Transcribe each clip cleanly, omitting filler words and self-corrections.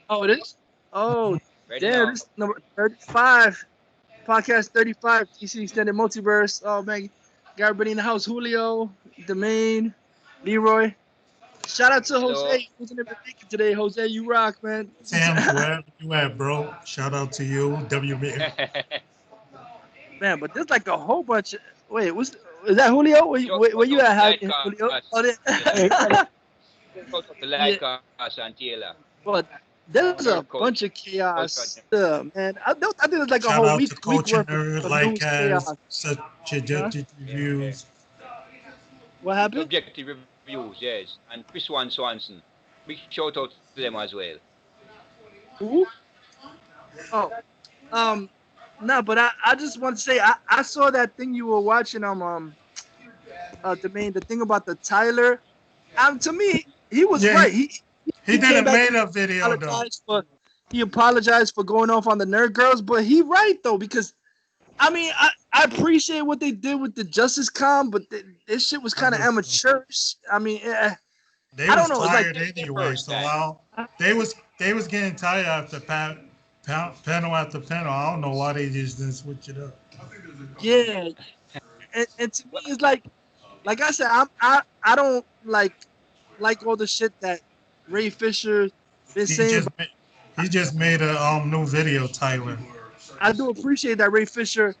Oh, it is. Oh, Ready damn! now? This is number 35. Podcast 35. DC Extended Multiverse. Oh man, got everybody in the house. Julio, Domain, Leroy. Shout out to Jose. Hello. He wasn't able to make it today. Jose, you rock, man. Tim, wherever you at, bro. Shout out to you, WB. Man, but there's like a whole bunch. Wait, is that Julio? Shout Where you out at, to Julio? Lightcast Oh, Taylor. there. Shout out to Yeah, Lightcast and Taylor. but there's a Third coach. bunch of Coach chaos, Roger. man. I think there's like a Shout whole out to week Coach and worth Nerd, of news like chaos. as such Huh? objective Yeah. reviews. What happened? Subjective reviews, yes. And Chris Swanson. Big shout out to them as well. Who? Oh, um, no, but I just want to say I saw that thing you were watching the thing about the Tyler. To me, he was Yeah, right. he He came didn't back made and a video though. he apologized for going off on the nerd girls, but he right though because I mean I appreciate what they did with the Justice Con, but this shit was I kind of do too. amateurish. I mean, They I don't was know. It's like tired anyway, First so time. they was getting tired after panel after panel. I don't know why they just didn't switch it up. yeah, and to me it's like I said, I don't like all the shit that Ray Fisher been He saying, just but ma- he just made a new video, Tyler. I do appreciate that Ray Fisher.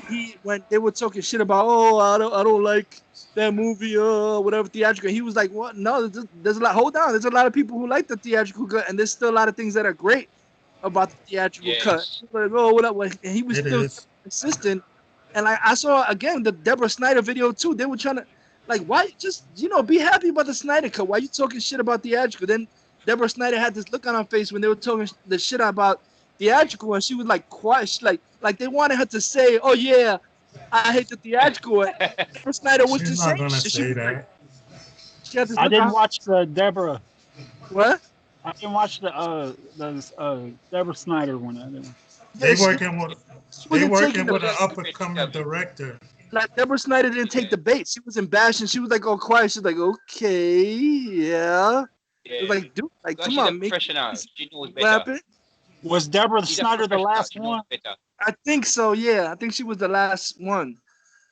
He when they were talking shit about, oh, I don't like that movie, whatever theatrical. He was like, what? No, there's a lot. Hold on, there's a lot of people who like the theatrical cut, and there's still a lot of things that are great about the theatrical cut. Yes. Like, oh, what up? And he was It still is. consistent. And like I saw again the Deborah Snyder video too. They were trying to why just be happy about the Snyder cut. Why you talking shit about theatrical? Then Deborah Snyder had this look on her face when they were talking the shit about theatrical, and she was like quiet. She, like they wanted her to say, "Oh yeah, I hate the theatrical." And Deborah Snyder was She's the not same gonna shit. She say was like, that. she had this I look didn't on. watch the Deborah. What? I didn't watch the Deborah Snyder one. I didn't. They Yeah, working with she they wasn't working taking the with an Just up a and bit coming of director. like Deborah Snyder didn't take the bait. She wasn't bashing. She was like all quiet. She's like, okay, yeah. It was yeah. like, dude, like, Because come she's a on, make professional. it. She knows What better. happened? Was Deborah She's a Snyder the professional. last She knows one? better. I think so. Yeah, I think she was the last one.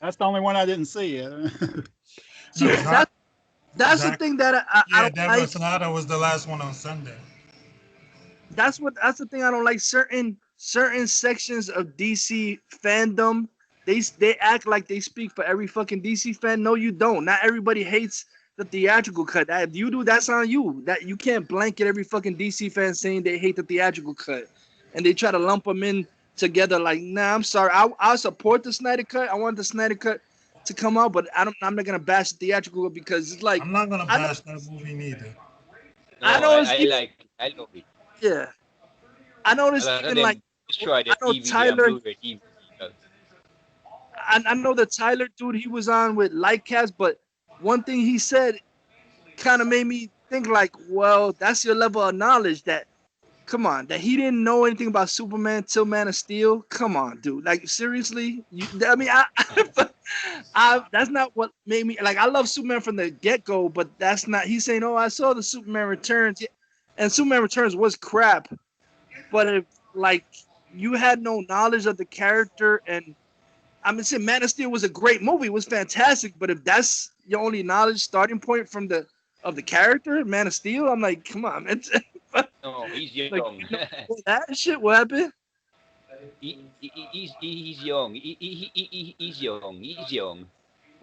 That's the only one I didn't see. No, See, Zach, that's the Zach. thing that I Yeah, don't Deborah like. Sonata was the last one on Sunday. That's the thing I don't like. Certain sections of DC fandom, they act like they speak for every fucking DC fan. No, you don't. Not everybody hates the theatrical cut. If you do, that's on you. That you can't blanket every fucking DC fan saying they hate the theatrical cut, and they try to lump them in together. Like, nah, I'm sorry. I support the Snyder cut. I want the Snyder cut to come out, but I'm not gonna bash the theatrical because it's like I'm not gonna I know bash that movie neither. I No, know it's I even like it. I love it. yeah. I know A this lot of even like them destroy I the know DVD and Tyler. Blu-ray DVD. I know the Tyler dude he was on with Lightcast, but one thing he said kind of made me think like, well, that's your level of knowledge. That come on, that he didn't know anything about Superman till Man of Steel. Come on, dude. Like seriously, I mean, that's not what made me like. I love Superman from the get go, but that's not. He's saying, oh, I saw the Superman Returns, yeah, and Superman Returns was crap. But if like you had no knowledge of the character and I'm gonna say Man of Steel was a great movie, it was fantastic. But if that's your only knowledge starting point from the of the character, Man of Steel, I'm like, come on, man. No, he's Like young. you know that shit. What happened? He's young. He's young. He's young.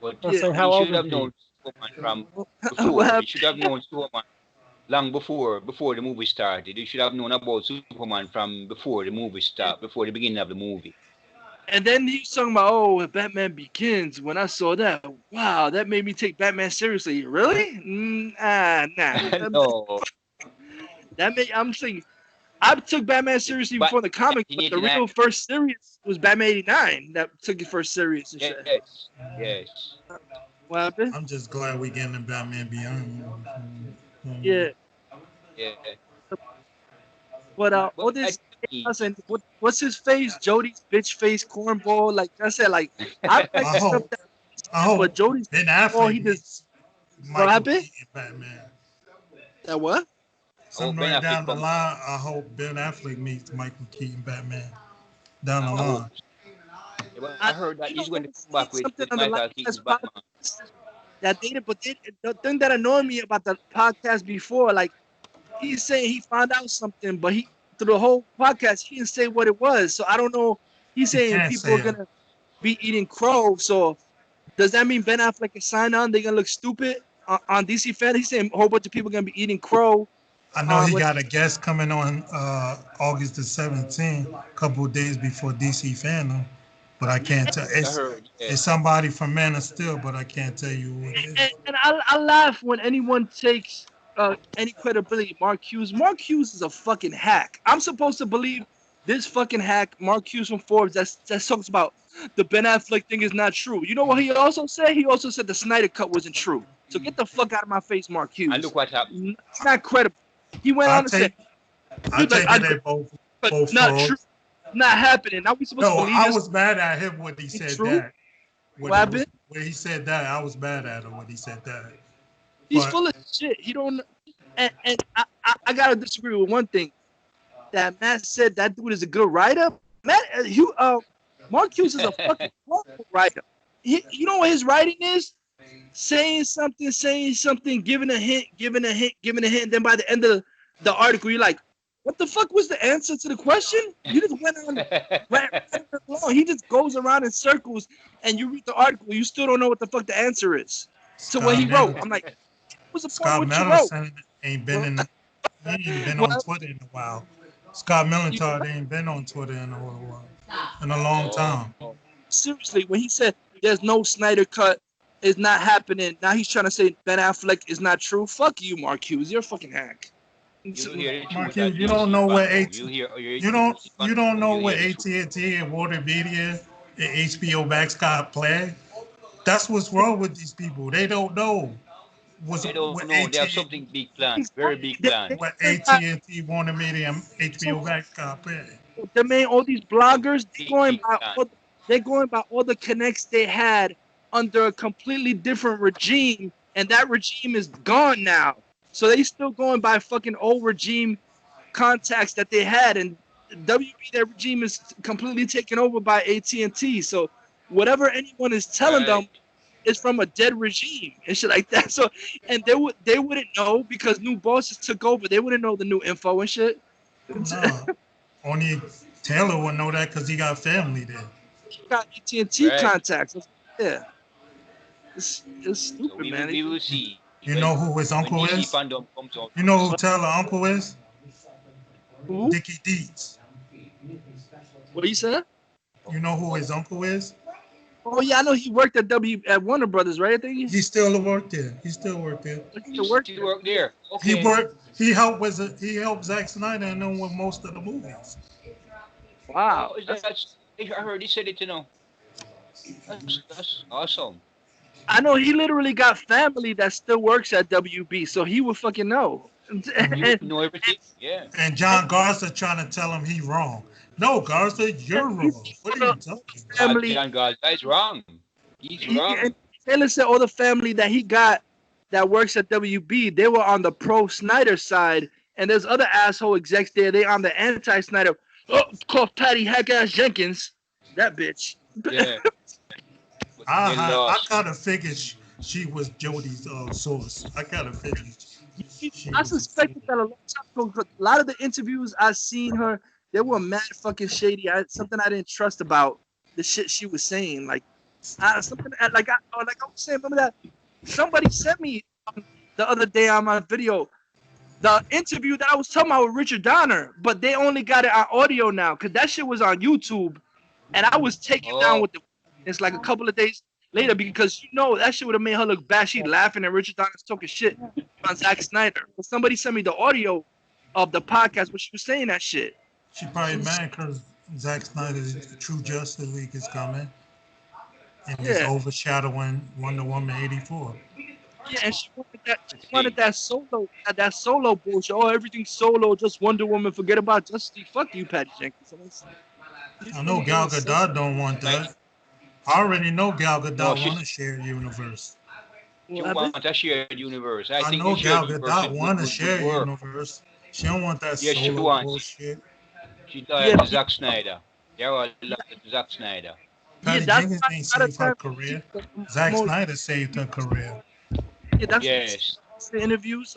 But Yeah. So he how should old is have he? known Superman from What before. He happened? should have known Superman long before the movie started. He should have known about Superman from before the movie start, before the beginning of the movie. And then he's talking about, oh, Batman Begins. When I saw that, wow, that made me take Batman seriously. Really? Nah. No, That made I'm saying I took Batman seriously but before the comics, but the 1989. real first serious was Batman '89 that took it first serious and shit. Yes. What happened? I'm just glad we getting the Batman Beyond. Yeah, Yeah. but But all I this think chaos and what's his face? Jody's bitch face cornball. Like I said, like I like I the stuff hope, that, I hope but Jody's Ben oh Affleck he just meets what Michael happened? Keaton Batman. That what? somewhere Ben Affleck down the come. line, I hope Ben Affleck meets Michael Keaton Batman down the I hope. line. Yeah, but I heard that You he's know, going to I come back seen something with on the Michael last Keaton's Batman. podcast that the thing that annoyed me about the podcast before, like he's saying he found out something, but he through the whole podcast he didn't say what it was. So I don't know. He's You saying can't people are say it. gonna be eating crow. So does that mean Ben Affleck is signed on? They're gonna look stupid on DC fan. He's saying a whole bunch of people are gonna be eating crow. I know he When, got a guest coming on August the 17th, a couple of days before DC Fandom, but I can't tell. I heard. Yeah. It's somebody from Man of Steel, but I can't tell you who it is. and I laugh when anyone takes any credibility. Mark Hughes is a fucking hack. I'm supposed to believe this fucking hack, Mark Hughes from Forbes, that talks about the Ben Affleck thing is not true. You know what he also said? He also said the Snyder Cut wasn't true. So get the fuck out of my face, Mark Hughes. And look what happened. It's not credible. He went on to say, I take it they both not frauds. true, not happening. Now we supposed to No, believe I this? was mad at him when he said true? that. What happened? When he said that, I was mad at him when he said that. He's But- full of shit. He don't. And I gotta disagree with one thing. That Matt said that dude is a good writer. Mark Hughes is a fucking horrible writer. You know what his writing is? Saying something, giving a hint, and then by the end of the article, you're like, what the fuck was the answer to the question? You just went on right along. He just goes around in circles, and you read the article, you still don't know what the fuck the answer is. So what he wrote, I'm like, what's the point Scott of what you wrote? Millicent ain't been on Twitter in a while. Scott Millentard ain't been on Twitter in a long time. Seriously, when he said there's no Snyder Cut, it's not happening. Now he's trying to say Ben Affleck is not true. Fuck you, Mark Hughes. You're a fucking hack. Mark Hughes, you don't know what you don't know what AT&T and Warner Media and HBO Max got planned. That's what's wrong with these people. They don't know. They don't know. They have something big planned, very big planned. What AT&T, Warner Media, and HBO Max got planned. The main all these bloggers, Big they're going by all the connects they had under a completely different regime, and that regime is gone now. So they still going by fucking old regime contacts that they had, and WB, their regime is completely taken over by AT&T. So whatever anyone is telling them is from a dead regime and shit like that. So, and they wouldn't know because new bosses took over. They wouldn't know the new info and shit. No, only Taylor would know that because he got family there. He got AT&T Right. contacts. Yeah. It's stupid, So we man. will see. You know who his uncle When DC is? fandom comes out. You know who Taylor uncle is? Who? Dickie Deeds. What you said? You know who his uncle is? Oh yeah, I know he worked at Warner Brothers, right? I think He still worked there. He still worked there. he worked. You work there. Okay. He helped Zack Snyder and them with most of the movies. Wow. I heard he said it, you know. That's awesome. I know he literally got family that still works at WB, so he would fucking know. You know everything. Yeah. And John Garza trying to tell him he wrong. No, Garza, you're wrong. What are you talking about? Family. John God, that's wrong. He's wrong. And Taylor said all the family that he got that works at WB, they were on the pro Snyder side, and there's other asshole execs there. They on the anti Snyder. Oh, call Patty Hack Ass Jenkins, that bitch. Yeah. I kind of figured she was Jody's source. I kind of figured. I suspected that a long time ago. 'Cause a lot of the interviews I seen her, they were mad fucking shady. Something I didn't trust about the shit she was saying. Like something like I was saying. Remember that somebody sent me the other day on my video the interview that I was talking about with Richard Donner, but they only got it on audio now because that shit was on YouTube, and I was taken down with the. It's like a couple of days later because that shit would have made her look bad. She laughing and Richard Donner's talking shit on Zack Snyder. But somebody sent me the audio of the podcast where she was saying that shit. She probably mad because Zack Snyder's True Justice League is coming. And it's overshadowing Wonder Woman 84. Yeah, and she wanted that solo bullshit. Oh, everything's solo, just Wonder Woman. Forget about Justice League. Fuck you, Patty Jenkins. I know Gal Gadot don't want that. I already know Gal Gadot No, want to share universe. You want a shared universe. I know Gal Gadot want to share universe. She don't want that Yeah, she solo wants. bullshit. She loyal to Zack Snyder. They're all loyal to Zack Snyder. Patty that's Jenkins why ain't a lot of saved her times career. the Zack most, Snyder saved her career. yeah, that's Yes. the interviews.